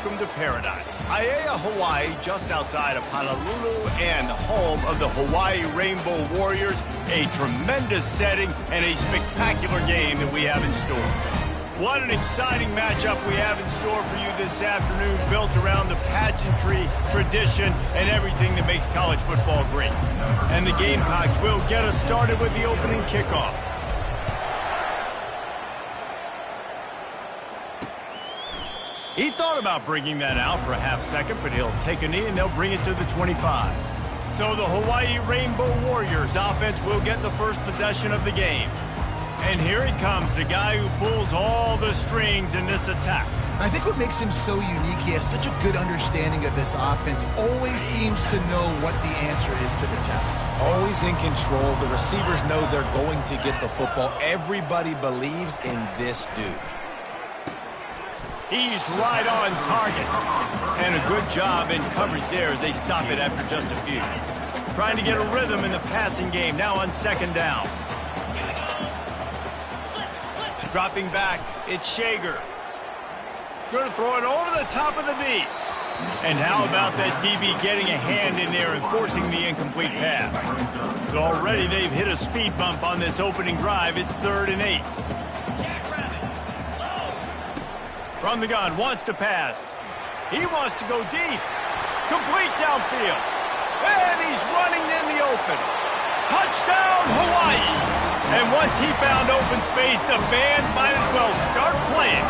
welcome to paradise. Aiea, Hawaii, just outside of Honolulu and the home of the Hawaii Rainbow Warriors. A tremendous setting and a spectacular game that we have in store. What an exciting matchup we have in store for you this afternoon, built around the pageantry, tradition, and everything that makes college football great. And the Gamecocks will get us started with the opening kickoff. He thought about bringing that out for a half second, but he'll take a knee and they'll bring it to the 25. So the Hawaii Rainbow Warriors offense will get the first possession of the game. And here he comes, the guy who pulls all the strings in this attack. I think what makes him so unique, he has such a good understanding of this offense, always seems to know what the answer is to the test. Always in control. The receivers know they're going to get the football. Everybody believes in this dude. He's right on target. And a good job in coverage there as they stop it after just a few. Trying to get a rhythm in the passing game, now on second down. Dropping back, it's Shager. Going to throw it over the top of the knee. And how about that DB getting a hand in there and forcing the incomplete pass? So already they've hit a speed bump on this opening drive. It's 3rd and 8. From the gun, wants to pass. He wants to go deep. Complete downfield. And he's running in the open. Touchdown, Hawaii! And once he found open space, the band might as well start playing.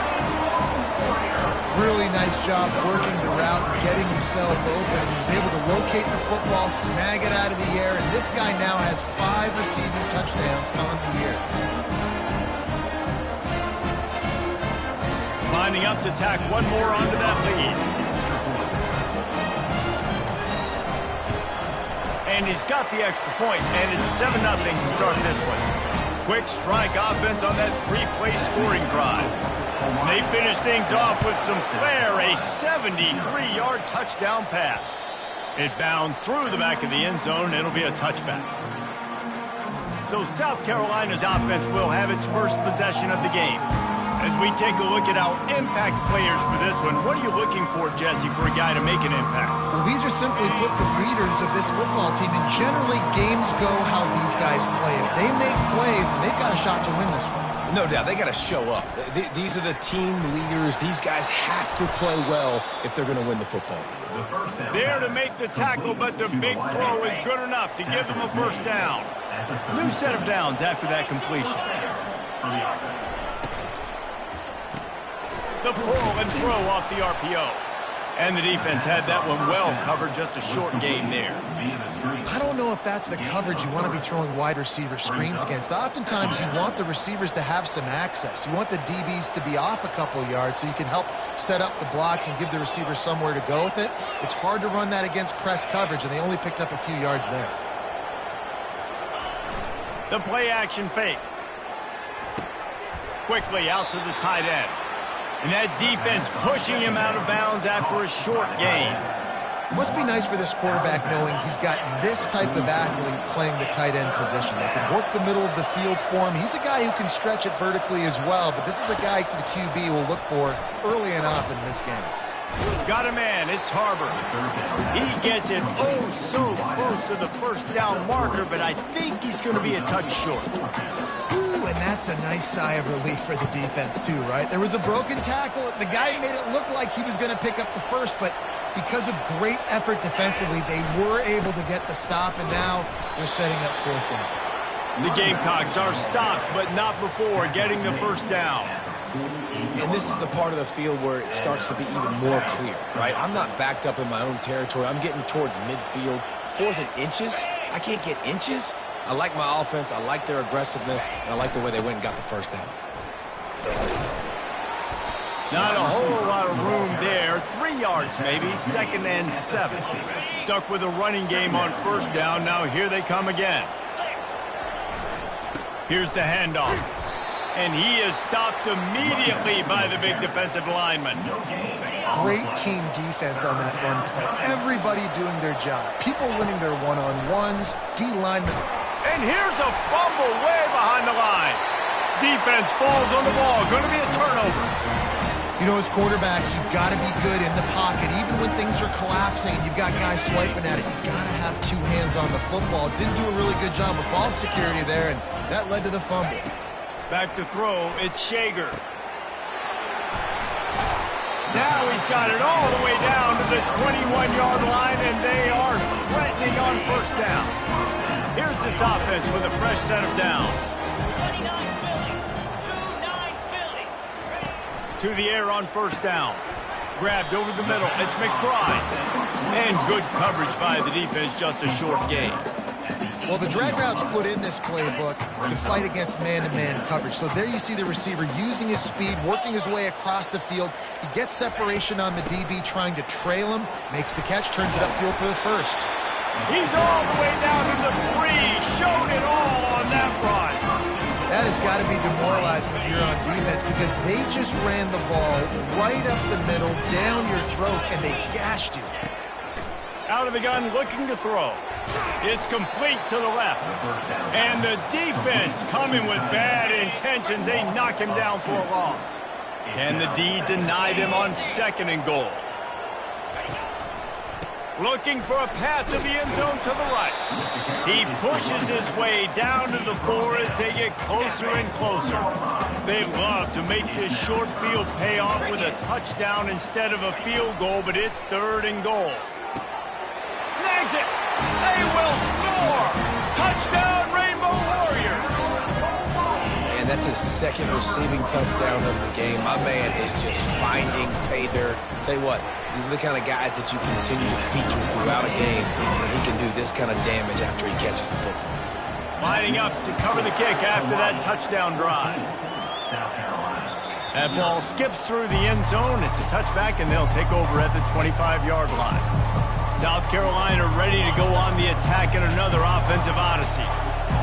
Really nice job working the route and getting himself open. He was able to locate the football, snag it out of the air, and this guy now has 5 receiving touchdowns on the year. Lining up to tack one more onto that lead. And he's got the extra point, and it's 7-0 to start this one. Quick strike offense on that 3-play scoring drive. And they finish things off with some flair, a 73-yard touchdown pass. It bounds through the back of the end zone, and it'll be a touchback. So South Carolina's offense will have its first possession of the game. As we take a look at our impact players for this one, what are you looking for, Jesse, for a guy to make an impact? Well, these are simply put the leaders of this football team, and generally games go how these guys play. If they make plays, then they've got a shot to win this one. No doubt, they got to show up. These are the team leaders. These guys have to play well if they're going to win the football game. There to make the tackle, but the big throw is good enough to give them a first down. New set of downs after that completion. The pull and throw off the RPO. And the defense had that one well covered, just a short gain there. I don't know if that's the coverage you want to be throwing wide receiver screens against. Oftentimes you want the receivers to have some access. You want the DBs to be off a couple yards so you can help set up the blocks and give the receiver somewhere to go with it. It's hard to run that against press coverage, and they only picked up a few yards there. The play action fake. Quickly out to the tight end. And that defense pushing him out of bounds after a short gain. Must be nice for this quarterback knowing he's got this type of athlete playing the tight end position. They can work the middle of the field for him. He's a guy who can stretch it vertically as well, but this is a guy the QB will look for early and often in this game. Got a man, it's Harbor. He gets it oh so close to the first down marker, but I think he's going to be a touch short. And that's a nice sigh of relief for the defense too, right? There was a broken tackle. The guy made it look like he was going to pick up the first, but because of great effort defensively, they were able to get the stop, and now they're setting up 4th down. The Gamecocks are stopped, but not before getting the first down. And this is the part of the field where it starts to be even more clear, right? I'm not backed up in my own territory. I'm getting towards midfield. 4th and inches? I can't get inches? I like my offense, I like their aggressiveness, and I like the way they went and got the first down. Not a whole lot of room there. 3 yards maybe, 2nd and 7. Stuck with a running game on first down. Now here they come again. Here's the handoff. And he is stopped immediately by the big defensive lineman. Great team defense on that run play. Everybody doing their job. People winning their one-on-ones, D-linemen. And here's a fumble way behind the line. Defense falls on the ball. Going to be a turnover. You know, as quarterbacks, you've got to be good in the pocket. Even when things are collapsing and you've got guys swiping at it, you've got to have two hands on the football. Didn't do a really good job of ball security there, and that led to the fumble. Back to throw, it's Shager. Now he's got it all the way down to the 21-yard line, and they are threatening on first down. Here's this offense with a fresh set of downs. To the air on first down. Grabbed over the middle. It's McBride. And good coverage by the defense, just a short gain. Well, the drag route's put in this playbook to fight against man-to-man coverage. So there you see the receiver using his speed, working his way across the field. He gets separation on the DB, trying to trail him, makes the catch, turns it upfield for the first. He's all the way down to the 3. Showed it all on that run. That has got to be demoralizing if you're on defense because they just ran the ball right up the middle, down your throats, and they gashed you. Out of the gun, looking to throw. It's complete to the left. And the defense coming with bad intentions. They knock him down for a loss. Can the D deny them on second and goal? Looking for a path to the end zone to the right. He pushes his way down to the 4 as they get closer and closer. They'd love to make this short field pay off with a touchdown instead of a field goal, but it's third and goal. Snags it. They will score. Touchdown, Rainbow Warriors. And that's his second receiving touchdown of the game. My man is just finding pay dirt. Tell you what, these are the kind of guys that you continue to feature throughout a game, and he can do this kind of damage after he catches the football. Lining up to cover the kick after that touchdown drive. That ball skips through the end zone. It's a touchback, and they'll take over at the 25-yard line. South Carolina ready to go on the attack in another offensive odyssey.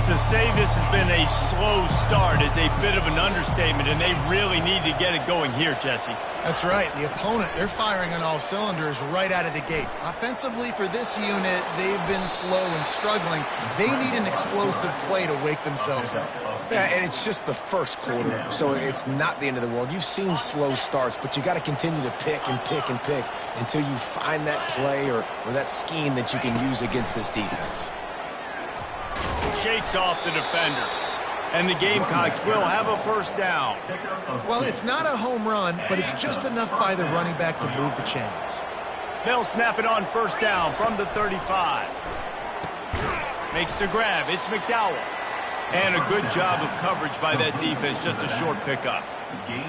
To say this has been a slow start is a bit of an understatement, and they really need to get it going here, Jesse. That's right. The opponent, they're firing on all cylinders right out of the gate. Offensively, for this unit, they've been slow and struggling. They need an explosive play to wake themselves up. Yeah, and it's just the first quarter, so it's not the end of the world. You've seen slow starts, but you got to continue to pick and pick and pick until you find that play or that scheme that you can use against this defense. Shakes off the defender. And the Gamecocks will have a first down. Well, it's not a home run, but it's just enough by the running back to move the chains. They'll snap it on first down from the 35. Makes the grab. It's McDowell. And a good job of coverage by that defense. Just a short pickup.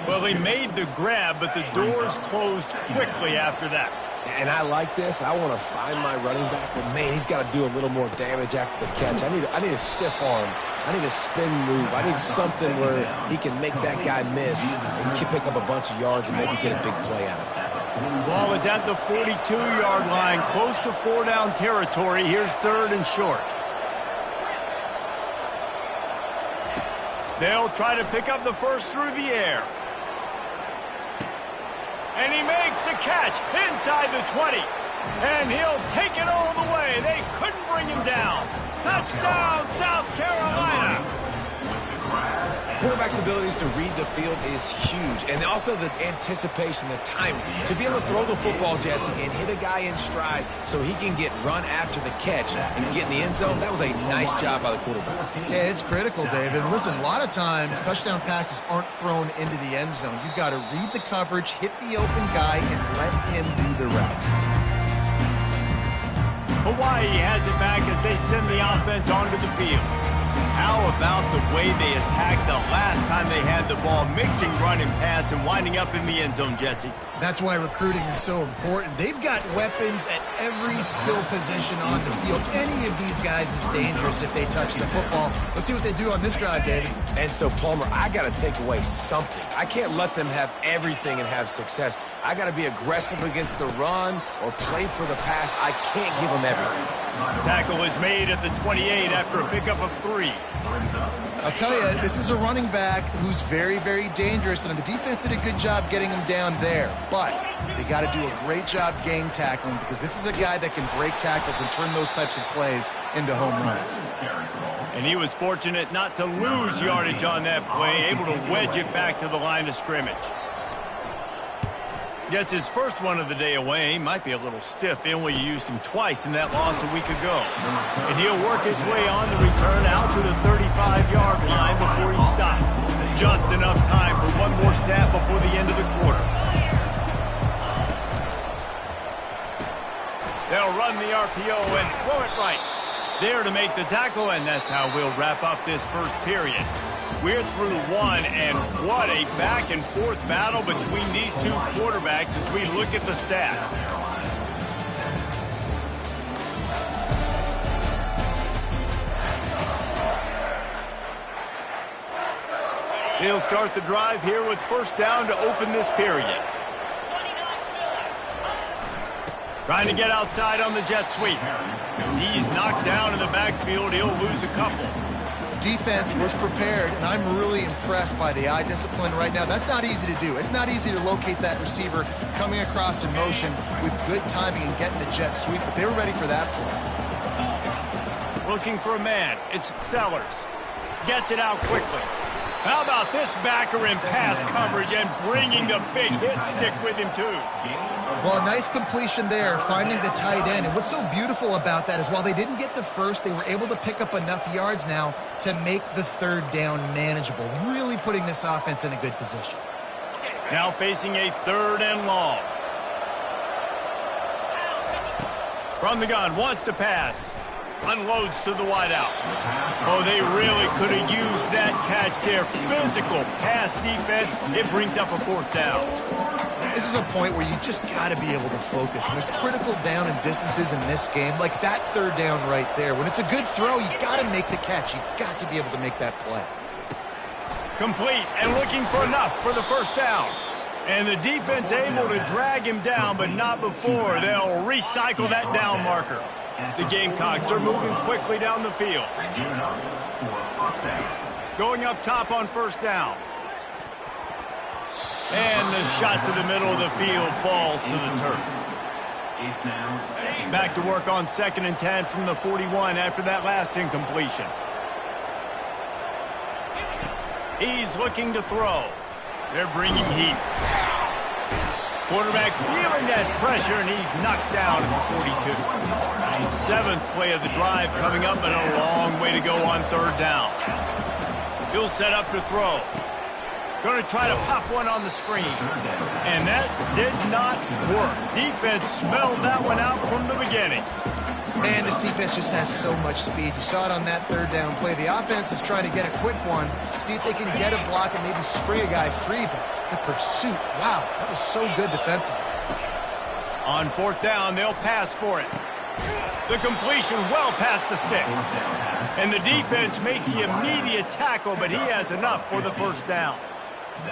Well, he made the grab, but the doors closed quickly after that. And I like this. I want to find my running back, but man, he's got to do a little more damage after the catch. I need a stiff arm. I need a spin move. I need something where he can make that guy miss and pick up a bunch of yards and maybe get a big play out of it. Ball is at the 42-yard line, close to 4-down territory. Here's third and short. They'll try to pick up the first through the air. And he makes the catch inside the 20. And he'll take it all the way. They couldn't bring him down. Touchdown, South Carolina. Quarterback's abilities to read the field is huge. And also the anticipation, the time to be able to throw the football, Jesse, and hit a guy in stride so he can get run after the catch and get in the end zone. That was a nice job by the quarterback. Yeah, it's critical, David. And listen, a lot of times touchdown passes aren't thrown into the end zone. You've got to read the coverage, hit the open guy, and let him do the rest. Hawaii has it back as they send the offense onto the field. How about the way they attacked the last time they had the ball, mixing run and pass and winding up in the end zone, Jesse? That's why recruiting is so important. They've got weapons at every skill position on the field. Any of these guys is dangerous if they touch the football. Let's see what they do on this drive, David. And so, Palmer, I got to take away something. I can't let them have everything and have success. I got to be aggressive against the run or play for the pass. I can't give them everything. Tackle is made at the 28 after a pickup of 3. I'll tell you, this is a running back who's very, very dangerous, and the defense did a good job getting him down there. But they got to do a great job game tackling because this is a guy that can break tackles and turn those types of plays into home runs. And he was fortunate not to lose yardage on that play, able to wedge it back to the line of scrimmage. Gets his first one of the day away. Might be a little stiff. They only used him twice in that loss a week ago. And he'll work his way on the return out to the 35-yard line before he stops. Just enough time for one more snap before the end of the quarter. They'll run the RPO and throw it right. There to make the tackle, and that's how we'll wrap up this first period. We're through one, and what a back-and-forth battle between these two quarterbacks as we look at the stats. They'll start the drive here with first down to open this period. Trying to get outside on the jet sweep. He's knocked down in the backfield. He'll lose a couple. Defense was prepared, and I'm really impressed by the eye discipline right now. That's not easy to do. It's not easy to locate that receiver coming across in motion with good timing and getting the jet sweep, but they were ready for that play. Looking for a man. It's Sellers. Gets it out quickly. How about this backer in pass coverage and bringing the big hit stick with him, too? Well, a nice completion there, finding the tight end. And what's so beautiful about that is while they didn't get the first, they were able to pick up enough yards now to make the third down manageable, really putting this offense in a good position. Now facing a third and long. From the gun, wants to pass. Unloads to the wideout. Oh, they really could have used that catch there. Physical pass defense. It brings up a fourth down. This is a point where you just got to be able to focus. And the critical down and distances in this game, like that third down right there, when it's a good throw, you got to make the catch. You got to be able to make that play. Complete and looking for enough for the first down. And the defense able to drag him down, but not before. They'll recycle that down marker. The Gamecocks are moving quickly down the field. Going up top on first down. And the shot to the middle of the field falls to the turf. Back to work on 2nd and 10 from the 41 after that last incompletion. He's looking to throw. They're bringing heat. Quarterback feeling that pressure, and he's knocked down at the 42. 7th play of the drive coming up, and a long way to go on third down. He'll set up to throw. Going to try to pop one on the screen. And that did not work. Defense smelled that one out from the beginning. Man, this defense just has so much speed. You saw it on that third down play. The offense is trying to get a quick one, see if they can get a block and maybe spray a guy free, but the pursuit, wow, that was so good defensively. On fourth down, they'll pass for it. The completion well past the sticks. And the defense makes the immediate tackle, but he has enough for the first down.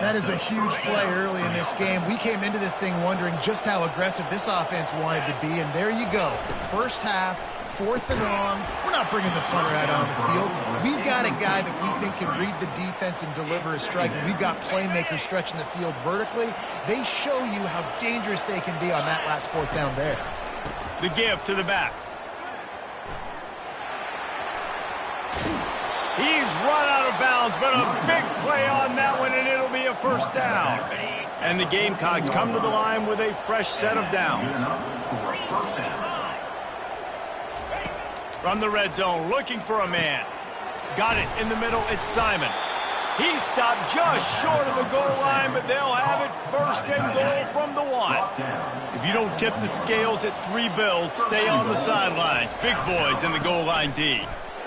That is a huge play early in this game. We came into this thing wondering just how aggressive this offense wanted to be, and there you go. First half, 4th and long. We're not bringing the punter out on the field. We've got a guy that we think can read the defense and deliver a strike, and we've got playmakers stretching the field vertically. They show you how dangerous they can be on that last 4th down there. The give to the back. He's run out of bounds, but a big play on that one, and it'll be a first down. And the Gamecocks come to the line with a fresh set of downs. From the red zone, looking for a man. Got it in the middle, it's Simon. He stopped just short of the goal line, but they'll have it first and goal from the 1. If you don't tip the scales at 3 bills, stay on the sidelines. Big boys in the goal line D.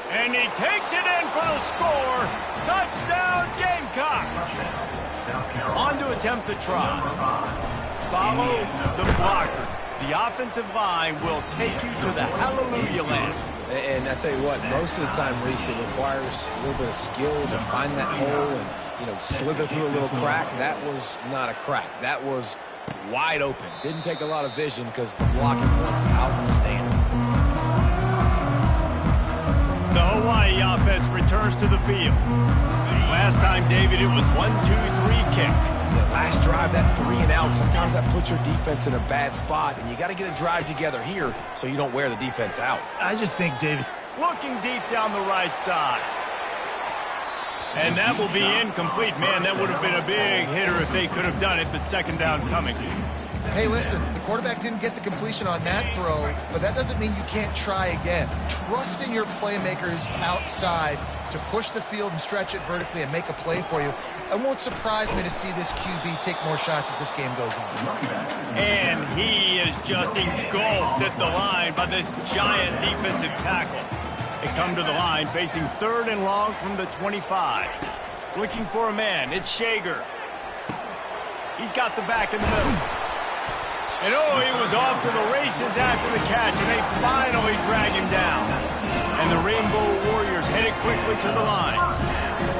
And he takes it in for the score. Touchdown, Gamecocks. On to attempt the try. Follow the blockers. The offensive line will take you to the hallelujah land. And I tell you what, most of the time, Reese, it requires a little bit of skill to find that hole and, slither through a little crack. That was not a crack. That was wide open. Didn't take a lot of vision because the blocking was outstanding. The Hawaii offense returns to the field. Last time, David, it was 1-2-3 kick. The last drive, that 3 and out, sometimes that puts your defense in a bad spot, and you got to get a drive together here so you don't wear the defense out. I just think, David, looking deep down the right side. And that will be incomplete. Man, that would have been a big hitter if they could have done it, but second down coming. Hey, listen, the quarterback didn't get the completion on that throw, but that doesn't mean you can't try again. Trust in your playmakers outside to push the field and stretch it vertically and make a play for you. It won't surprise me to see this QB take more shots as this game goes on. And he is just engulfed at the line by this giant defensive tackle. They come to the line facing 3rd and long from the 25. Looking for a man, it's Shager. He's got the back in the middle. And oh, he was off to the races after the catch, and they finally drag him down. And the Rainbow Warriors headed quickly to the line.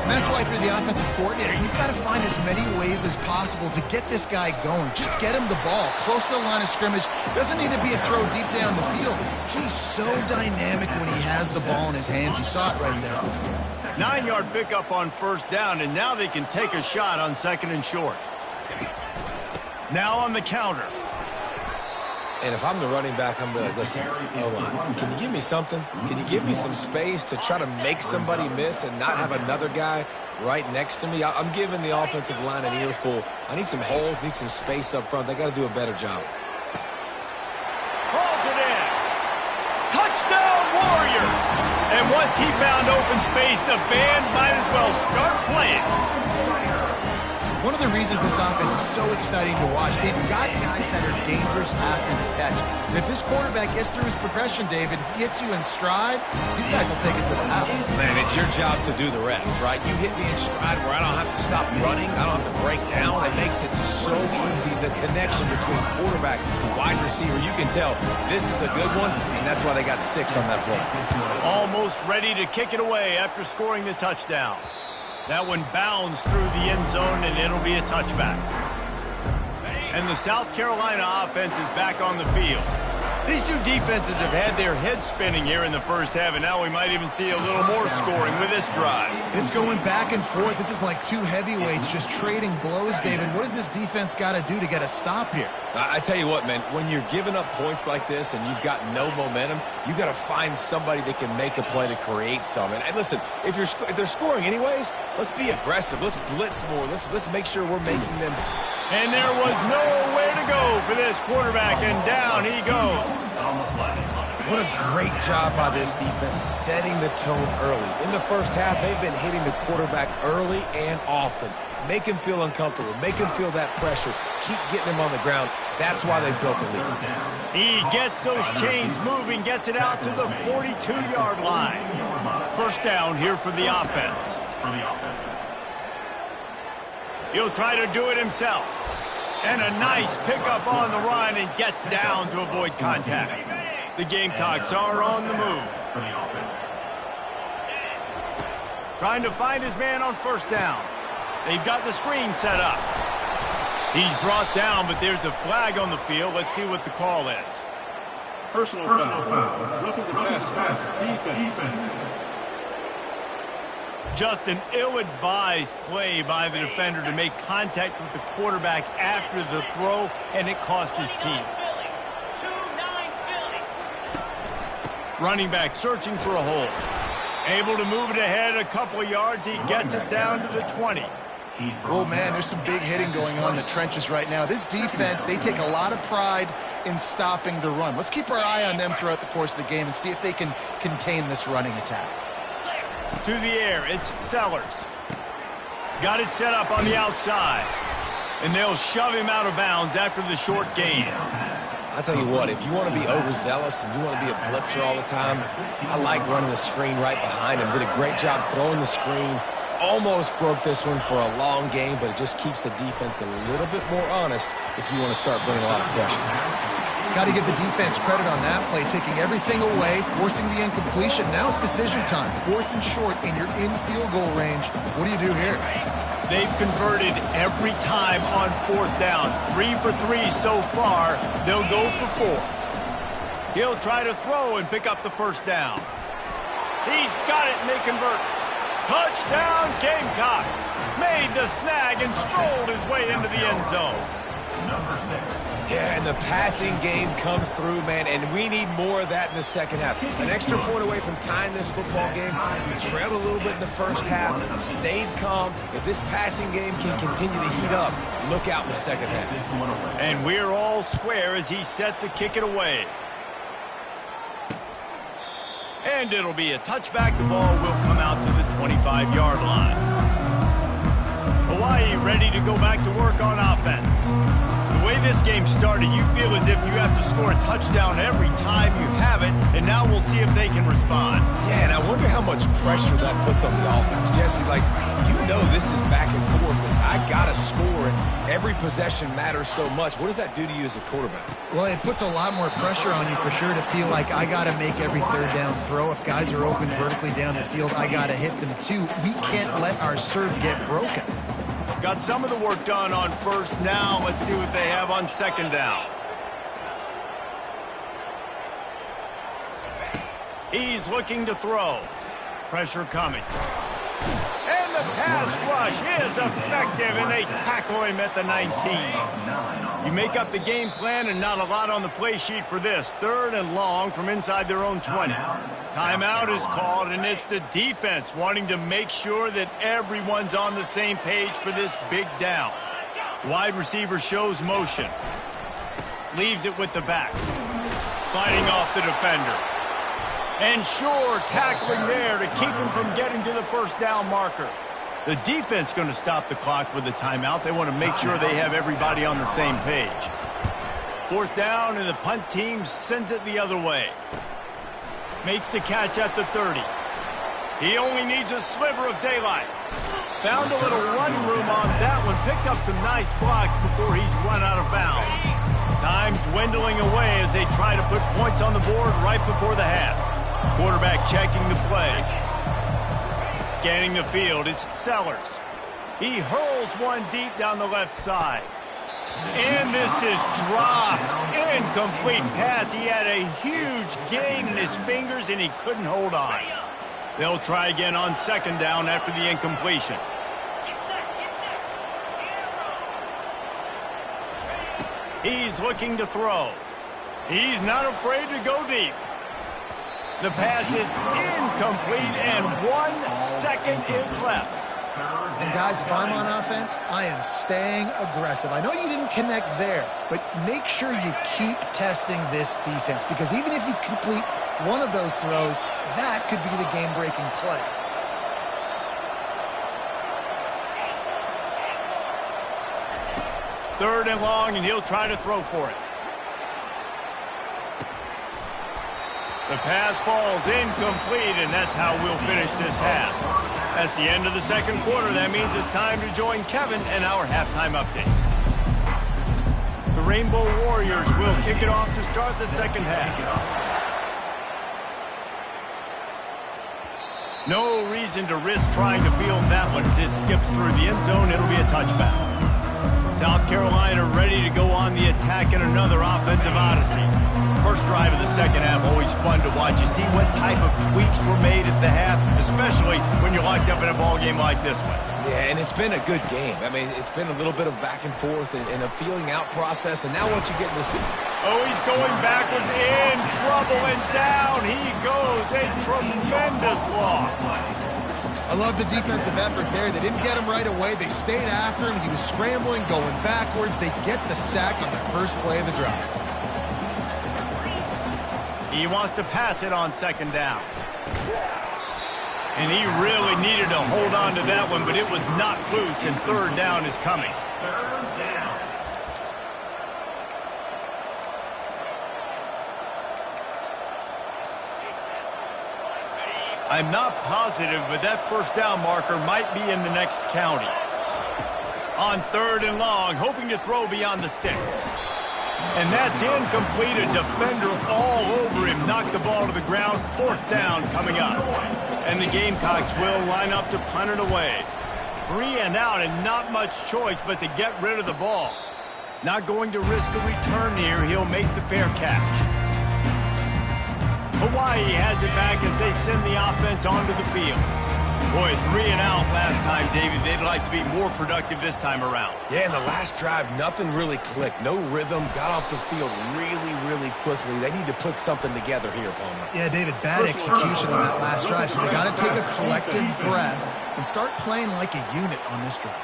And that's why if you're the offensive coordinator, you've got to find as many ways as possible to get this guy going. Just get him the ball close to the line of scrimmage. Doesn't need to be a throw deep down the field. He's so dynamic when he has the ball in his hands. You saw it right there. 9-yard pickup on 1st down, and now they can take a shot on 2nd and short. Now on the counter. And if I'm the running back, I'm going to listen, O-line, can you give me something? Can you give me some space to try to make somebody miss and not have another guy right next to me? I'm giving the offensive line an earful. I need some holes, need some space up front. They got to do a better job. Hauls it in. Touchdown, Warriors! And once he found open space, the band might as well start playing. One of the reasons this offense is so exciting to watch, they've got guys that are dangerous after the catch. And if this quarterback gets through his progression, David, gets you in stride, these guys will take it to the house. Man, it's your job to do the rest, right? You hit me in stride where I don't have to stop running. I don't have to break down. It makes it so easy. The connection between quarterback and wide receiver, you can tell this is a good one, and that's why they got 6 on that play. Almost ready to kick it away after scoring the touchdown. That one bounds through the end zone, and it'll be a touchback. And the South Carolina offense is back on the field. These two defenses have had their heads spinning here in the first half, and now we might even see a little more scoring with this drive. It's going back and forth. This is like two heavyweights just trading blows, David. What does this defense got to do to get a stop here? I tell you what, man, when you're giving up points like this and you've got no momentum, you got to find somebody that can make a play to create some. And listen, if they're scoring anyways, let's be aggressive. Let's blitz more. Let's make sure we're making them. And there was nowhere to go for this quarterback, and down he goes. What a great job by this defense setting the tone early. In the first half, they've been hitting the quarterback early and often. Make him feel uncomfortable. Make him feel that pressure. Keep getting him on the ground. That's why they built the lead. He gets those chains moving, gets it out to the 42-yard line. 1st down here for the offense. He'll try to do it himself. And a nice pickup on the run, and gets down to avoid contact. The Gamecocks are on the move. Trying to find his man on 1st down. They've got the screen set up. He's brought down, but there's a flag on the field. Let's see what the call is. Personal foul. Roughing the passer. Defense. Just an ill-advised play by the defender to make contact with the quarterback after the throw, and it cost his team. Running back searching for a hole. Able to move it ahead a couple of yards. He gets it down to the 20. Oh, man, there's some big hitting going on in the trenches right now. This defense, they take a lot of pride in stopping the run. Let's keep our eye on them throughout the course of the game and see if they can contain this running attack. To the air, it's Sellers. Got it set up on the outside. And they'll shove him out of bounds after the short gain. I'll tell you what, if you want to be overzealous and you want to be a blitzer all the time, I like running the screen right behind him. Did a great job throwing the screen. Almost broke this one for a long game, but it just keeps the defense a little bit more honest if you want to start bringing a lot of pressure. Got to give the defense credit on that play, taking everything away, forcing the incompletion. Now it's decision time. 4th and short, and you're in field goal range. What do you do here? They've converted every time on 4th down. 3 for 3 so far. They'll go for 4. He'll try to throw and pick up the 1st down. He's got it, and they convert. Touchdown, Gamecocks. Made the snag and strolled his way into the end zone. Number 6. Yeah, and the passing game comes through, man, and we need more of that in the second half. An extra point away from tying this football game. We trailed a little bit in the first half, stayed calm. If this passing game can continue to heat up, look out in the second half. And we're all square as he's set to kick it away. And it'll be a touchback. The ball will come out to the 25-yard line. Hawaii ready to go back to work on offense. The way this game started, you feel as if you have to score a touchdown every time you have it, and now we'll see if they can respond. Yeah, and I wonder how much pressure that puts on the offense. Jesse, like, you know this is back and forth, and I got to score, and every possession matters so much. What does that do to you as a quarterback? Well, it puts a lot more pressure on you for sure to feel like I got to make every third down throw. If guys are open vertically down the field, I got to hit them too. We can't let our serve get broken. Got some of the work done on first. Now let's see what they have on second down. He's looking to throw. Pressure coming. And the pass rush is effective, and they tackle him at the 19. You make up the game plan and not a lot on the play sheet for this. Third and long from inside their own 20. Timeout is called, and it's the defense wanting to make sure that everyone's on the same page for this big down. Wide receiver shows motion. Leaves it with the back. Fighting off the defender. And sure, tackling there to keep him from getting to the first down marker. The defense going to stop the clock with a timeout. They want to make sure they have everybody on the same page. Fourth down, and the punt team sends it the other way. Makes the catch at the 30. He only needs a sliver of daylight. Found a little running room on that one. Picked up some nice blocks before he's run out of bounds. Time dwindling away as they try to put points on the board right before the half. Quarterback checking the play. Scanning the field, it's Sellers. He hurls one deep down the left side. And this is dropped. Incomplete pass. He had a huge gain in his fingers, and he couldn't hold on. They'll try again on second down after the incompletion. He's looking to throw. He's not afraid to go deep. The pass is incomplete, and 1 second is left. And guys, if I'm on offense, I am staying aggressive. I know you didn't connect there, but make sure you keep testing this defense, because even if you complete one of those throws, that could be the game-breaking play. Third and long, and he'll try to throw for it. The pass falls incomplete, and that's how we'll finish this half. That's the end of the second quarter. That means it's time to join Kevin and our halftime update. The Rainbow Warriors will kick it off to start the second half. No reason to risk trying to field that one. As it skips through the end zone, it'll be a touchback. South Carolina ready to go on the attack in another offensive odyssey. First drive of the second half, always fun to watch. You see what type of tweaks were made at the half, especially when you're locked up in a ball game like this one. Yeah, and it's been a good game. I mean, it's been a little bit of back and forth and a feeling out process, and now once you get in this... Oh, he's going backwards, in trouble, and down he goes. A tremendous loss. I love the defensive effort there. They didn't get him right away. They stayed after him. He was scrambling, going backwards. They get the sack on the first play of the drive. He wants to pass it on second down. And he really needed to hold on to that one, but it was not loose, and third down is coming. I'm not positive, but that first down marker might be in the next county. On third and long, hoping to throw beyond the sticks. And that's incomplete. A defender all over him. Knocked the ball to the ground. Fourth down coming up. And the Gamecocks will line up to punt it away. 3 and out, and not much choice but to get rid of the ball. Not going to risk a return here. He'll make the fair catch. Hawaii has it back as they send the offense onto the field. Boy, 3 and out last time, David. They'd like to be more productive this time around. Yeah, in the last drive, nothing really clicked. No rhythm, got off the field really, really quickly. They need to put something together here, Palmer. Yeah, David, bad execution on that last drive, so they got to take a collective breath and start playing like a unit on this drive.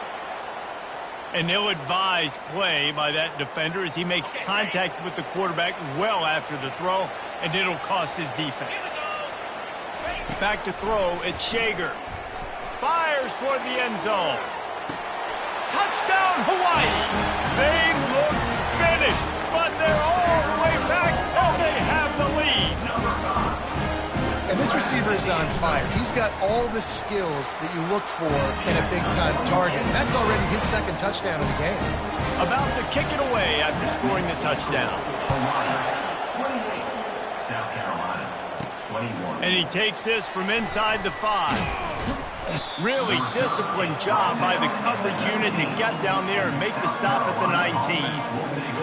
An ill-advised play by that defender as he makes contact with the quarterback well after the throw, and it'll cost his defense. Back to throw, it's Shager. Fires toward the end zone. Touchdown, Hawaii! They look finished, but they're all the way back, and they have the lead. And this receiver is on fire. He's got all the skills that you look for in a big-time target. That's already his second touchdown of the game. About to kick it away after scoring the touchdown. South Carolina, 21. And he takes this from inside the 5. Really disciplined job by the coverage unit to get down there and make the stop at the 19.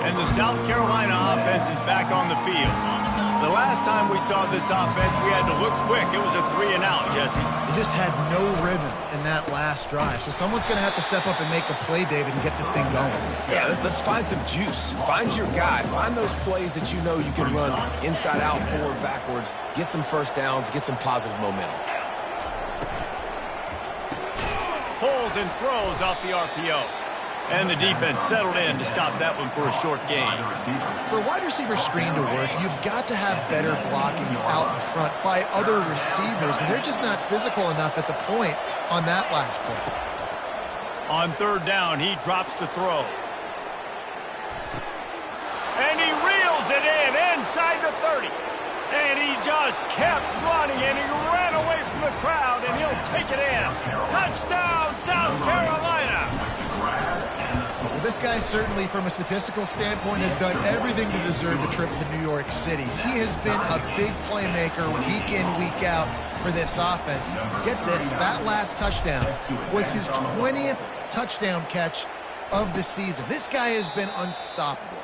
And the South Carolina offense is back on the field. The last time we saw this offense, we had to look quick. It was a 3 and out, Jesse. They just had no rhythm in that last drive. So someone's going to have to step up and make a play, David, and get this thing going. Yeah, let's find some juice. Find your guy. Find those plays that you know you can run inside out, forward, backwards. Get some first downs. Get some positive momentum. Pulls and throws off the RPO. And the defense settled in to stop that one for a short gain. For a wide receiver screen to work, you've got to have better blocking out in front by other receivers, and they're just not physical enough at the point on that last play. On third down, he drops to throw. And he reels it in inside the 30. And he just kept running, and he ran away from the crowd, and he'll take it in. Touchdown, South Carolina! Well, this guy certainly, from a statistical standpoint, has done everything to deserve the trip to New York City. He has been a big playmaker week in, week out for this offense. Get this, that last touchdown was his 20th touchdown catch of the season. This guy has been unstoppable.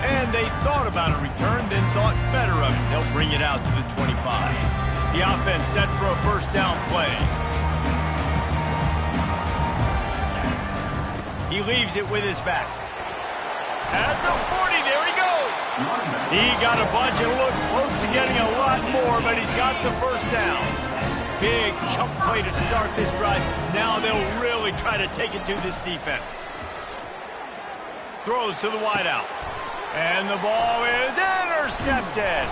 And they thought about a return, then thought better of it. They'll bring it out to the 25. The offense set for a first down play. He leaves it with his back. At the 40, there he goes. He got a bunch and looked close to getting a lot more, but he's got the first down. Big chunk play to start this drive. Now they'll really try to take it to this defense. Throws to the wideout. And the ball is intercepted.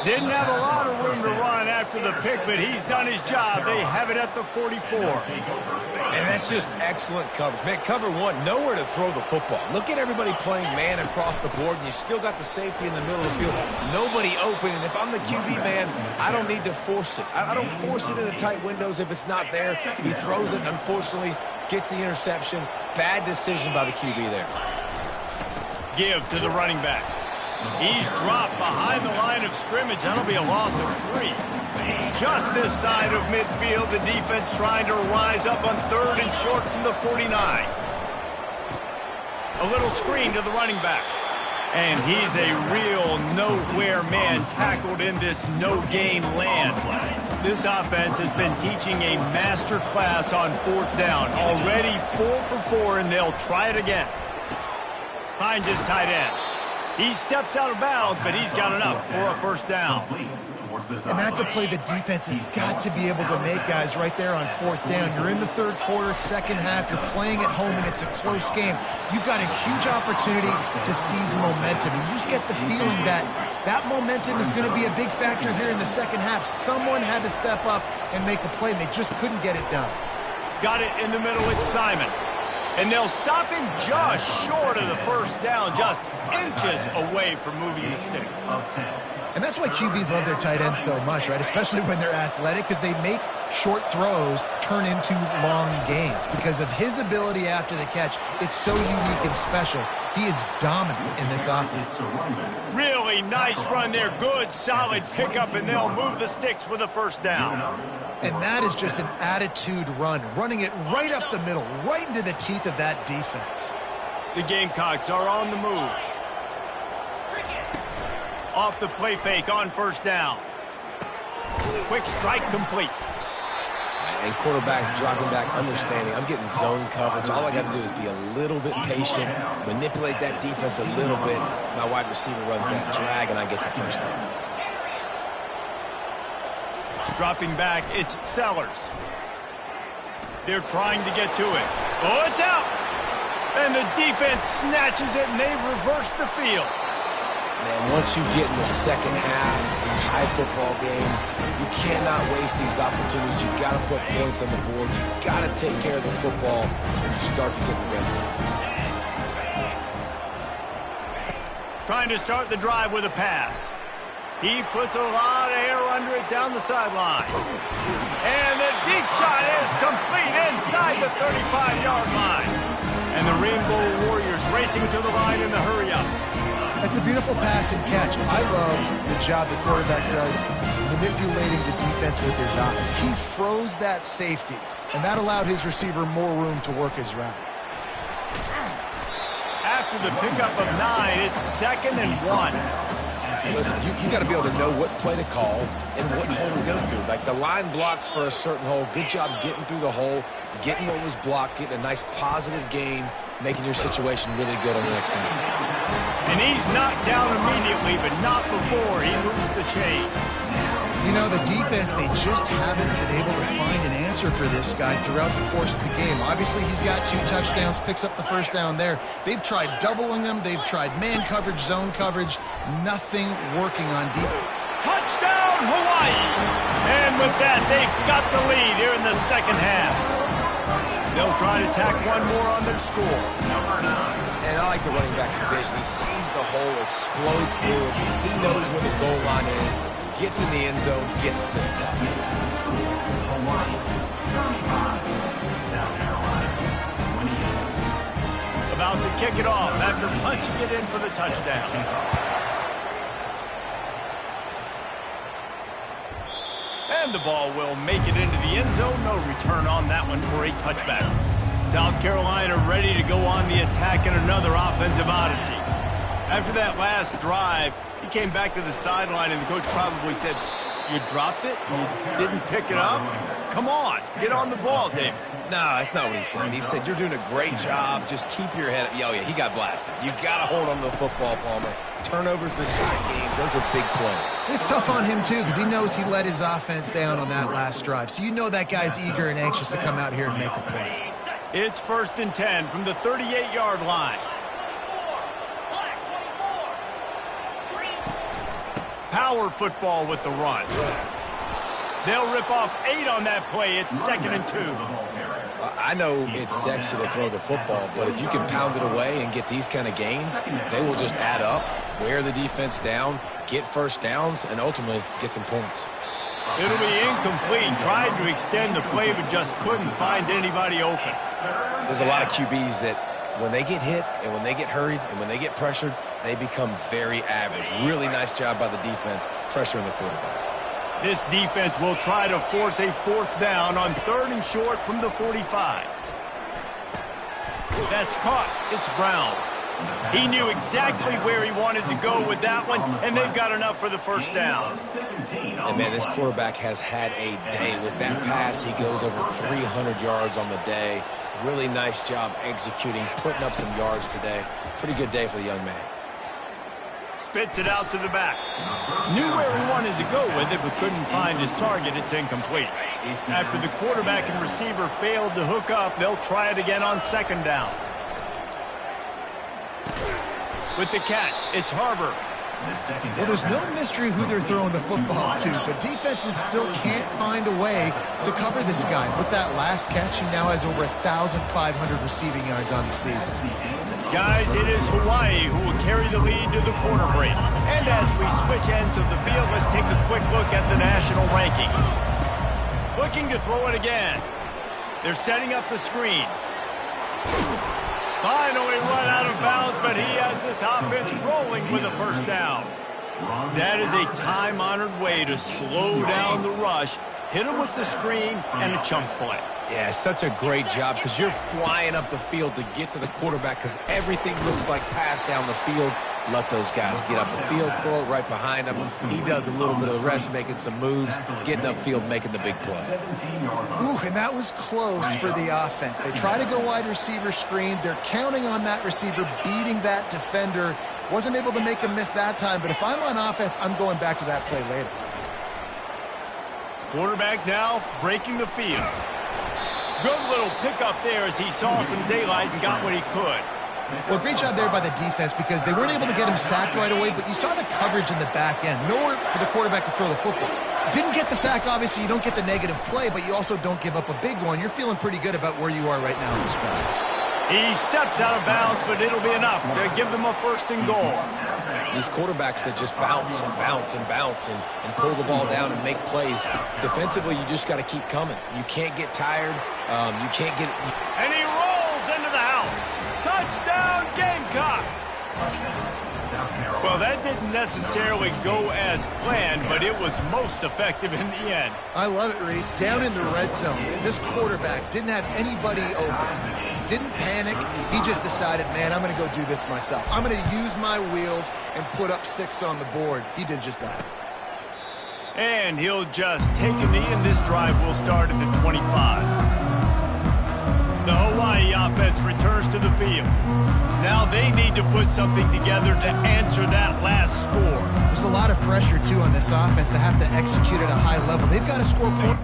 Didn't have a lot of room to run after the pick, but he's done his job. They have it at the 44. And that's just excellent coverage. Man, cover one, nowhere to throw the football. Look at everybody playing man across the board, and you still got the safety in the middle of the field. Nobody open, and if I'm the QB man, I don't need to force it. I don't force it in the tight windows if it's not there. He throws it, unfortunately, gets the interception. Bad decision by the QB there. Give to the running back. He's dropped behind the line of scrimmage. That'll be a loss of 3. Just this side of midfield, the defense trying to rise up on third and short from the 49. A little screen to the running back. And he's a real nowhere man tackled in this no-gain land. This offense has been teaching a master class on fourth down. Already 4 for 4, and they'll try it again. Finds his tight end. He steps out of bounds, but he's got enough for a first down. And that's a play the defense has got to be able to make, guys, right there on fourth down. You're in the third quarter, second half. You're playing at home, and it's a close game. You've got a huge opportunity to seize momentum. You just get the feeling that that momentum is going to be a big factor here in the second half. Someone had to step up and make a play, and they just couldn't get it done. Got it in the middle. It's Simon. And they'll stop him just short of the first down, just inches away from moving the sticks. And that's why QBs love their tight ends so much, right? Especially when they're athletic, because they make short throws turn into long gains. Because of his ability after the catch, it's so unique and special. He is dominant in this offense. Really nice run there. Good, solid pickup, and they'll move the sticks with a first down. And that is just an attitude run, running it right up the middle, right into the teeth of that defense. The Gamecocks are on the move. Off the play fake on first down. Quick strike complete. and quarterback dropping back, understanding I'm getting zone coverage. All I got to do is be a little bit patient, manipulate that defense a little bit. My wide receiver runs that drag, and I get the first down. Dropping back, it's Sellers. They're trying to get to it. Oh, it's out! And the defense snatches it, and they've reversed the field. Man, once you get in the second half, a tie football game, you cannot waste these opportunities. You've got to put points on the board. You've got to take care of the football when you start to get the red zone. Trying to start the drive with a pass. He puts a lot of air under it down the sideline. And the deep shot is complete inside the 35-yard line. And the Rainbow Warriors racing to the line in the hurry-up. It's a beautiful pass and catch. I love the job the quarterback does manipulating the defense with his eyes. He froze that safety, and that allowed his receiver more room to work his route. After the pickup of 9, it's 2nd and 1. Listen, you got to be able to know what play to call and what hole to go through. Like the line blocks for a certain hole. Good job getting through the hole, getting what was blocked, getting a nice positive gain, making your situation really good on the next down. And he's knocked down immediately, but not before he moves the chains. You know, the defense, they just haven't been able to find an answer for this guy throughout the course of the game. Obviously, he's got 2 touchdowns, picks up the first down there. They've tried doubling him. They've tried man coverage, zone coverage. Nothing working on defense. Touchdown, Hawaii! And with that, they've got the lead here in the second half. They'll try to tack one more on their score. Number 9. And I like the running back's vision. He sees the hole, explodes through it. He knows where the goal line is, gets in the end zone, gets 6. Hawaii, 35. South Carolina, 28. About to kick it off after punching it in for the touchdown. And the ball will make it into the end zone. No return on that one for a touchback. South Carolina ready to go on the attack in another offensive odyssey. After that last drive, he came back to the sideline, and the coach probably said, "You dropped it? You didn't pick it up? Come on, get on the ball, David." No, that's not what he said. He said, "You're doing a great job. Just keep your head up." Oh, yeah, he got blasted. You got to hold on to the football, Palmer. Turnovers decide games. Those are big plays. It's tough on him, too, because he knows he let his offense down on that last drive. So you know that guy's eager and anxious to come out here and make a play. It's 1st and 10 from the 38-yard line. Power football with the run. They'll rip off 8 on that play. It's 2nd and 2. I know it's sexy to throw the football, but if you can pound it away and get these kind of gains, they will just add up, wear the defense down, get first downs, and ultimately get some points. It'll be incomplete. Tried to extend the play, but just couldn't find anybody open. There's a lot of QBs that when they get hit and when they get hurried and when they get pressured, they become very average. Really nice job by the defense, pressuring the quarterback. This defense will try to force a 4th down on 3rd and short from the 45. That's caught. It's Brown. He knew exactly where he wanted to go with that one, and they've got enough for the first down. And, man, this quarterback has had a day. With that pass, he goes over 300 yards on the day. Really nice job executing, putting up some yards today. Pretty good day for the young man. Spits it out to the back. Knew where he wanted to go with it, but couldn't find his target. It's incomplete. After the quarterback and receiver failed to hook up, they'll try it again on 2nd down. With the catch, it's Harbor. Well, there's no mystery who they're throwing the football to, but defenses still can't find a way to cover this guy. With that last catch, he now has over 1,500 receiving yards on the season. Guys, it is Hawaii who will carry the lead to the quarter break. And as we switch ends of the field, let's take a quick look at the national rankings. Looking to throw it again. They're setting up the screen. Finally run out of bounds, but he has this offense rolling with a first down. That is a time-honored way to slow down the rush, hit him with the screen, and a chunk play. Yeah, such a great job because you're flying up the field to get to the quarterback because everything looks like pass down the field. let those guys get up the field, throw it right behind him. He does a little bit of the rest, making some moves, getting upfield, making the big play. Ooh, and that was close for the offense. They try to go wide receiver screen. They're counting on that receiver beating that defender. Wasn't able to make him miss that time, but if I'm on offense, I'm going back to that play later. Quarterback now breaking the field. Good little pickup there as he saw some daylight and got what he could. Well, great job there by the defense because they weren't able to get him sacked right away, but you saw the coverage in the back end. Nowhere for the quarterback to throw the football. Didn't get the sack, obviously. You don't get the negative play, but you also don't give up a big one. You're feeling pretty good about where you are right now in this drive. He steps out of bounds, but it'll be enough to give them a 1st and goal. These quarterbacks that just bounce and bounce and bounce and pull the ball down and make plays, defensively, you just got to keep coming. You can't get tired. You can't get... And he rolls into the house. Touchdown, Gamecocks! Well, that didn't necessarily go as planned, but it was most effective in the end. I love it, Reese. Down in the red zone, this quarterback didn't have anybody open. Didn't panic. He just decided, man, I'm going to go do this myself. I'm going to use my wheels and put up 6 on the board. He did just that. And he'll just take a knee, and this drive will start at the 25. The Hawaii offense returns to the field. Now they need to put something together to answer that last score. There's a lot of pressure, too, on this offense to have to execute at a high level. They've got to score points.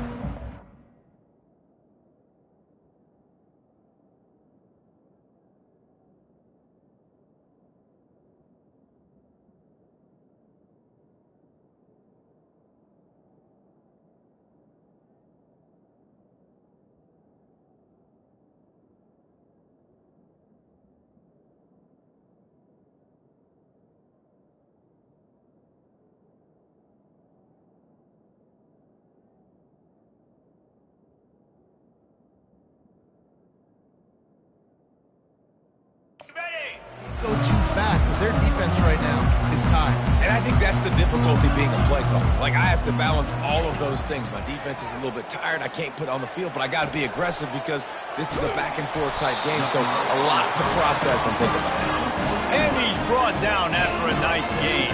Go too fast because their defense right now is tired. And I think that's the difficulty being a play caller. Like, I have to balance all of those things. My defense is a little bit tired. I can't put it on the field, but I got to be aggressive because this is a back-and-forth type game, so a lot to process and think about. And he's brought down after a nice game.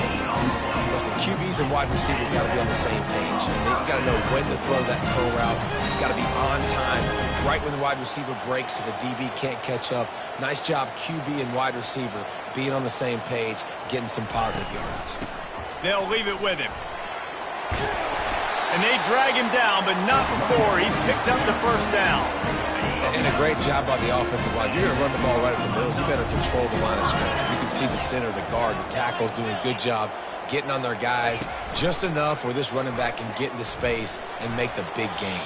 Listen, QBs and wide receivers got to be on the same page. You got to know when to throw that throw route. It's got to be on time, right when the wide receiver breaks so the DB can't catch up. Nice job, QB and wide receiver, being on the same page, getting some positive yards. They'll leave it with him. And they drag him down, but not before he picks up the 1st down. And a great job by the offensive line. You're going to run the ball right up the middle. You better control the line of scrimmage. You can see the center, the guard, the tackles doing a good job getting on their guys just enough where this running back can get into space and make the big game.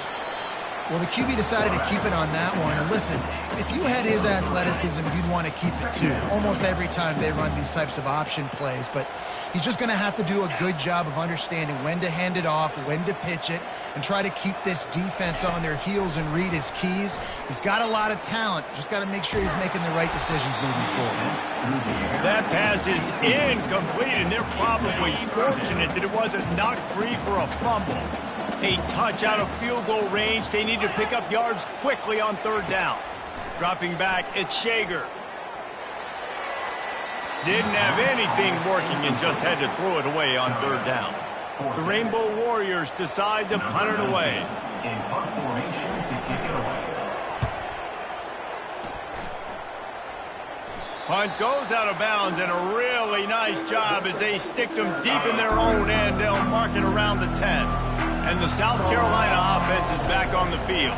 Well, the QB decided to keep it on that one. And listen, if you had his athleticism, you'd want to keep it too. Almost every time they run these types of option plays. But he's just going to have to do a good job of understanding when to hand it off, when to pitch it, and try to keep this defense on their heels and read his keys. He's got a lot of talent. Just got to make sure he's making the right decisions moving forward. That pass is incomplete, and they're probably fortunate that it wasn't knocked free for a fumble. A touch out of field goal range. They need to pick up yards quickly on 3rd down. Dropping back, it's Shager. Didn't have anything working and just had to throw it away on 3rd down. The Rainbow Warriors decide to punt it away. In punt formation to kick it away. Punt goes out of bounds, and a really nice job as they stick them deep in their own end. They'll mark it around the 10. And the South Carolina offense is back on the field.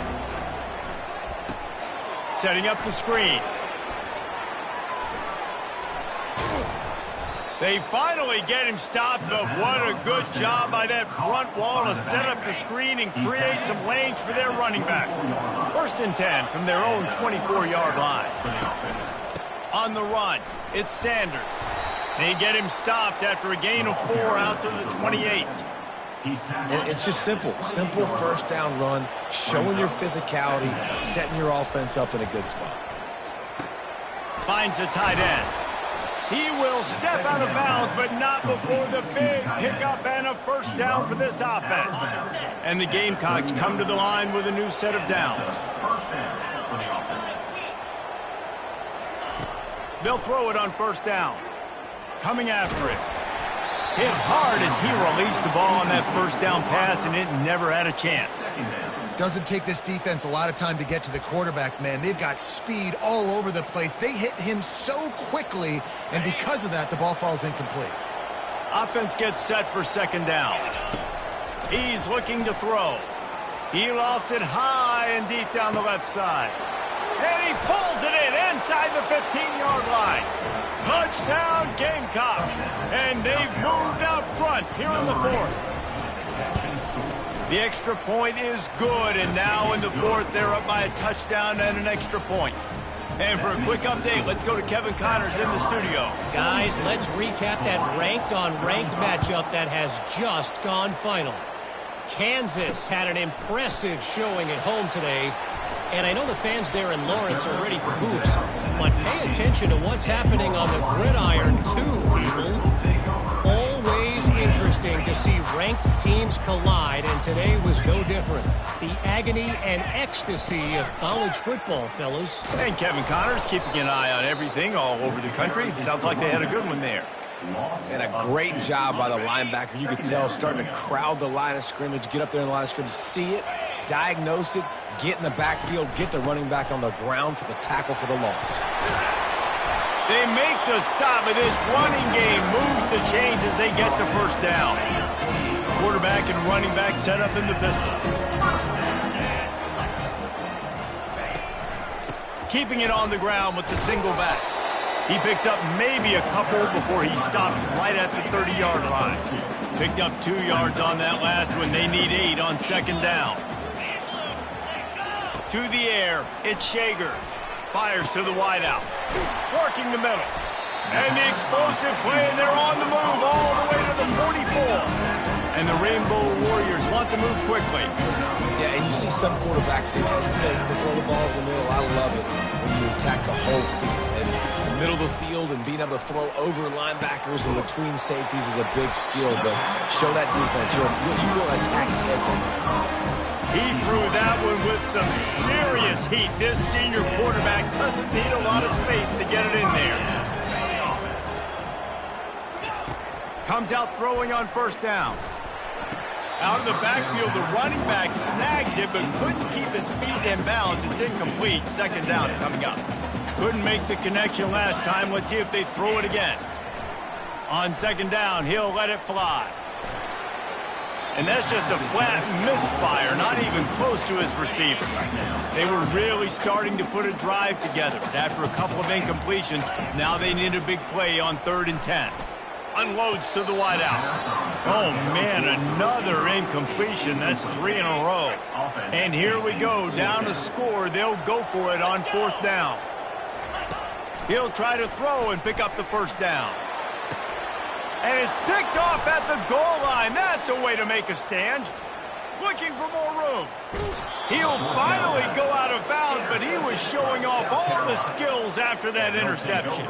Setting up the screen. They finally get him stopped, but what a good job by that front wall to set up the screen and create some lanes for their running back. 1st and 10 from their own 24-yard line. On the run, it's Sanders. They get him stopped after a gain of 4 out to the 28. And it's just simple 1st down run, showing your physicality, setting your offense up in a good spot. Finds a tight end. He will step out of bounds, but not before the big pickup and a 1st down for this offense. And the Gamecocks come to the line with a new set of downs. They'll throw it on 1st down. coming after it. Hit hard as he released the ball on that first down pass, and it never had a chance. Doesn't take this defense a lot of time to get to the quarterback, man. They've got speed all over the place. They hit him so quickly, and because of that, the ball falls incomplete. Offense gets set for second down. He's looking to throw. He lofts it high and deep down the left side. And he pulls it in inside the 15-yard line. Touchdown, Gamecocks. And they've moved out front here in the fourth. The extra point is good, and now in the fourth, they're up by a touchdown and an extra point. And for a quick update, let's go to Kevin Connors in the studio. Guys, let's recap that ranked-on-ranked matchup that has just gone final. Kansas had an impressive showing at home today, and I know the fans there in Lawrence are ready for hoops, but pay attention to what's happening on the gridiron too, people. Always interesting to see ranked teams collide, and today was no different. The agony and ecstasy of college football, fellas. And Kevin Connors keeping an eye on everything all over the country. Sounds like they had a good one there. And a great job by the linebacker. You could tell starting to crowd the line of scrimmage, get up there in the line of scrimmage, see it, diagnose it, get in the backfield, get the running back on the ground for the tackle for the loss. They make the stop, but this running game moves the chains as they get the first down. Quarterback and running back set up in the pistol. Keeping it on the ground with the single back. He picks up maybe a couple before he stopped right at the 30-yard line. Picked up 2 yards on that last one. They need 8 on second down. To the air, it's Shager. Fires to the wideout. Working the middle. And the explosive play, and they're on the move all the way to the 44. And the Rainbow Warriors want to move quickly. Yeah, and you see some quarterbacks who hesitate to throw the ball in the middle. I love it when you attack the whole field. And the middle of the field and being able to throw over linebackers and between safeties is a big skill. But show that defense. You will attack everyone. He threw that one with some serious heat. This senior quarterback doesn't need a lot of space to get it in there. Comes out throwing on first down. Out of the backfield, the running back snags it, but couldn't keep his feet in bounds. It's incomplete. Second down coming up. Couldn't make the connection last time. Let's see if they throw it again. On second down, he'll let it fly. And that's just a flat misfire, not even close to his receiver. They were really starting to put a drive together. After a couple of incompletions, now they need a big play on 3rd and 10. Unloads to the wideout. Oh, man, another incompletion. That's 3 in a row. And here we go, down to score. They'll go for it on 4th down. He'll try to throw and pick up the first down. And it's picked off at the goal line. That's a way to make a stand. Looking for more room. He'll finally go out of bounds, but he was showing off all the skills after that interception.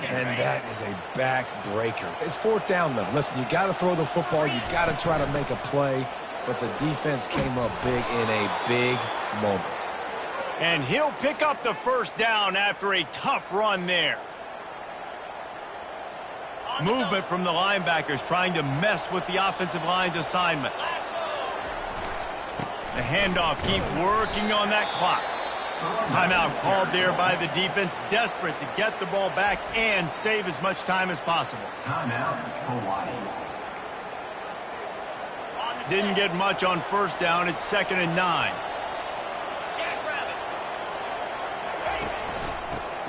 And that is a backbreaker. It's 4th down, though. Listen, you got to throw the football. You got to try to make a play. But the defense came up big in a big moment. And he'll pick up the first down after a tough run there. Movement from the linebackers trying to mess with the offensive line's assignments. The handoff, keep working on that clock. Timeout called there by the defense, desperate to get the ball back and save as much time as possible. Timeout, Hawaii. Didn't get much on first down. It's 2nd and 9.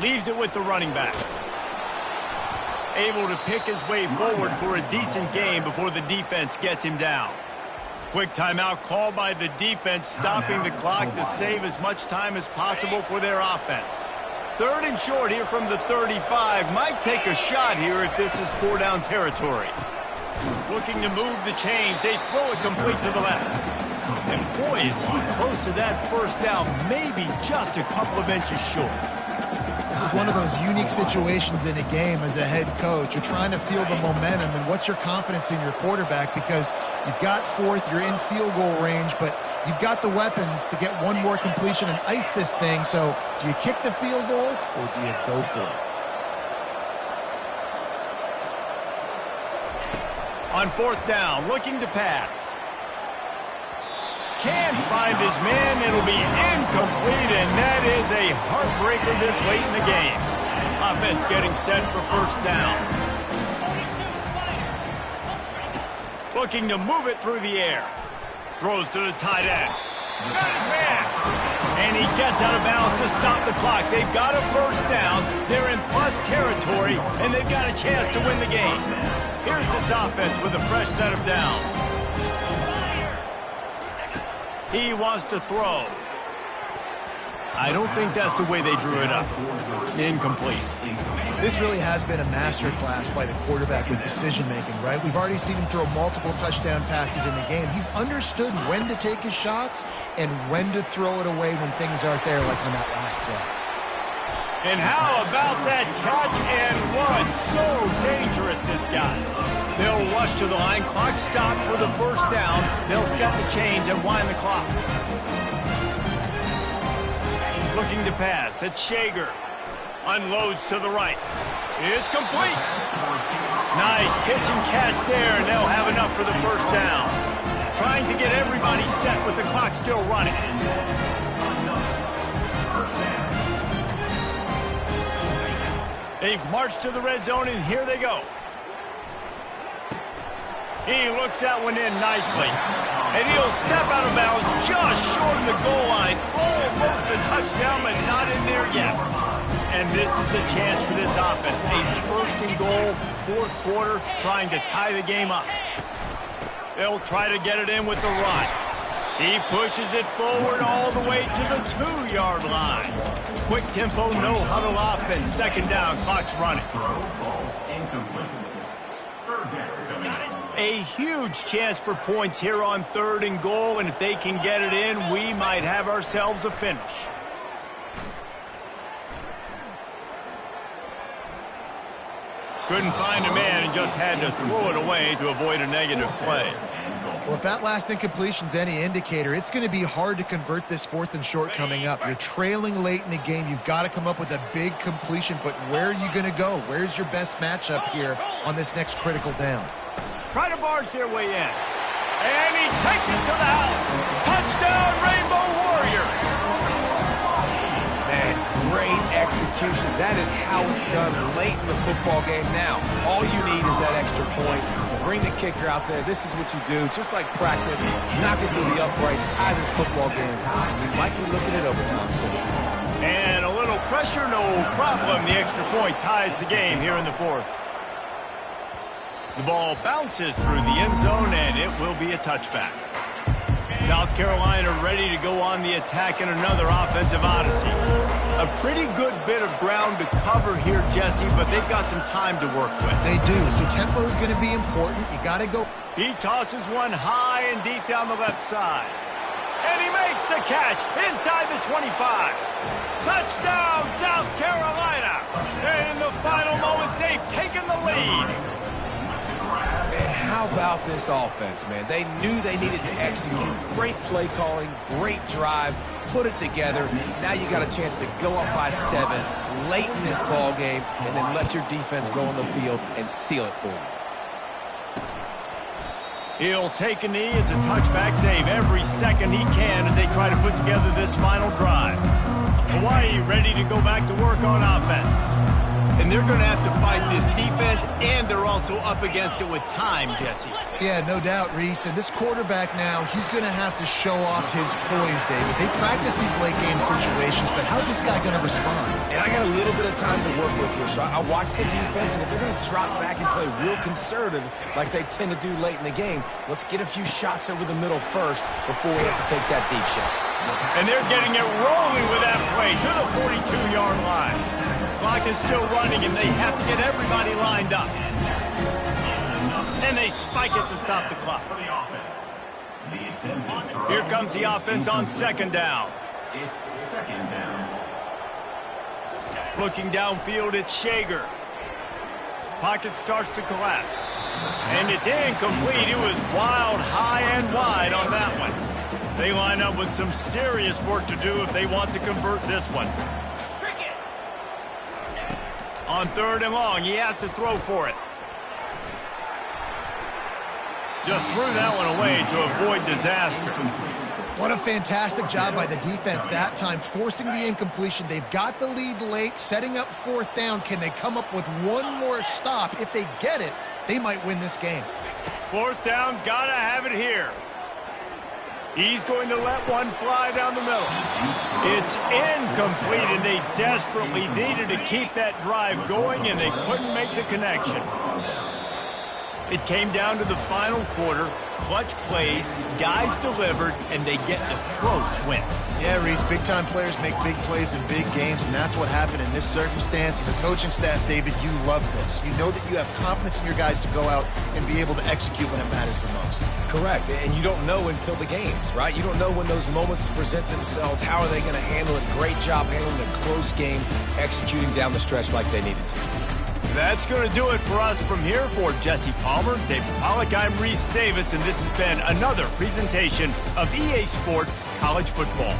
Leaves it with the running back. Able to pick his way forward for a decent game before the defense gets him down. Quick timeout called by the defense, stopping the clock to save as much time as possible for their offense. 3rd and short here from the 35. Might take a shot here if this is 4-down territory. Looking to move the chains. They throw it complete to the left. And boy, is he close to that first down, maybe just a couple of inches short. This is one of those unique situations in a game as a head coach. You're trying to feel the momentum, and what's your confidence in your quarterback? Because you've got 4th, you're in field goal range, but you've got the weapons to get one more completion and ice this thing. So do you kick the field goal or do you go for it? On fourth down, looking to pass. Can't find his man. It'll be incomplete, and that is a heartbreaker this late in the game. Offense getting set for first down. Looking to move it through the air. Throws to the tight end. Got his man. And he gets out of bounds to stop the clock. They've got a first down. They're in plus territory, and they've got a chance to win the game. Here's this offense with a fresh set of downs. He wants to throw. I don't think that's the way they drew it up. Incomplete. This really has been a masterclass by the quarterback with decision-making, right? We've already seen him throw multiple touchdown passes in the game. He's understood when to take his shots and when to throw it away when things aren't there, like on that last play. And how about that catch and run? So dangerous, this guy. They'll rush to the line. Clock stopped for the first down. They'll set the chains and wind the clock. Looking to pass. It's Shager. Unloads to the right. It's complete. Nice pitch and catch there, and they'll have enough for the first down. Trying to get everybody set with the clock still running. They've marched to the red zone, and here they go. He looks that one in nicely. And he'll step out of bounds just short of the goal line. Almost a touchdown, but not in there yet. And this is the chance for this offense. A first and goal, fourth quarter, trying to tie the game up. They'll try to get it in with the run. He pushes it forward all the way to the 2-yard line. Quick tempo, no huddle offense. Second down, clock's running. A huge chance for points here on third and goal, and if they can get it in, we might have ourselves a finish. Couldn't find a man and just had to throw it away to avoid a negative play. Well, if that last incompletion's any indicator, it's going to be hard to convert this fourth and short coming up. You're trailing late in the game. You've got to come up with a big completion, but where are you going to go? Where's your best matchup here on this next critical down? Try to barge their way in. And he takes it to the house. Touchdown, Rainbow Warriors. Man, great execution. That is how it's done late in the football game now. All you need is that extra point. Bring the kicker out there. This is what you do. Just like practice, knock it through the uprights, tie this football game. We might be looking at overtime soon. And a little pressure, no problem. The extra point ties the game here in the fourth. The ball bounces through the end zone, and it will be a touchback. South Carolina ready to go on the attack in another offensive odyssey. A pretty good bit of ground to cover here, Jesse, but they've got some time to work with. They do, so tempo is going to be important. You got to go. He tosses one high and deep down the left side. And he makes the catch inside the 25. Touchdown, South Carolina. And in the final moments, they've taken the lead. Man, how about this offense, man? They knew they needed to execute. Great play calling, great drive, put it together. Now you got a chance to go up by 7 late in this ball game and then let your defense go on the field and seal it for you. He'll take a knee. It's a touchback save every second he can as they try to put together this final drive. Hawaii ready to go back to work on offense. And they're going to have to fight this defense, and they're also up against it with time, Jesse. Yeah, no doubt, Reese. And this quarterback now, he's going to have to show off his poise, David. They practice these late-game situations, but how's this guy going to respond? And I got a little bit of time to work with here, so I watch the defense, and if they're going to drop back and play real conservative like they tend to do late in the game, let's get a few shots over the middle first before we have to take that deep shot. And they're getting it rolling with that play to the 42-yard line. Clock is still running, and they have to get everybody lined up. And they spike it to stop the clock. Here comes the offense on second down. It's second down. Looking downfield, it's Shager. Pocket starts to collapse. And it's incomplete. It was wild, high and wide on that one. They line up with some serious work to do if they want to convert this one. On third and long, he has to throw for it. Just threw that one away to avoid disaster. What a fantastic job by the defense that time, forcing the incompletion. They've got the lead late, setting up fourth down. Can they come up with one more stop? If they get it, they might win this game. Fourth down, gotta have it here. He's going to let one fly down the middle. It's incomplete, and they desperately needed to keep that drive going, and they couldn't make the connection. It came down to the final quarter. Clutch plays, guys delivered, and they get a close win. Yeah, Reese, big-time players make big plays in big games, and that's what happened in this circumstance. As a coaching staff, David, you love this. You know that you have confidence in your guys to go out and be able to execute when it matters the most. Correct, and you don't know until the games, right? You don't know when those moments present themselves. How are they going to handle it? Great job handling a close game, executing down the stretch like they needed to. That's going to do it for us from here. For Jesse Palmer, David Pollack, I'm Reese Davis, and this has been another presentation of EA Sports College Football.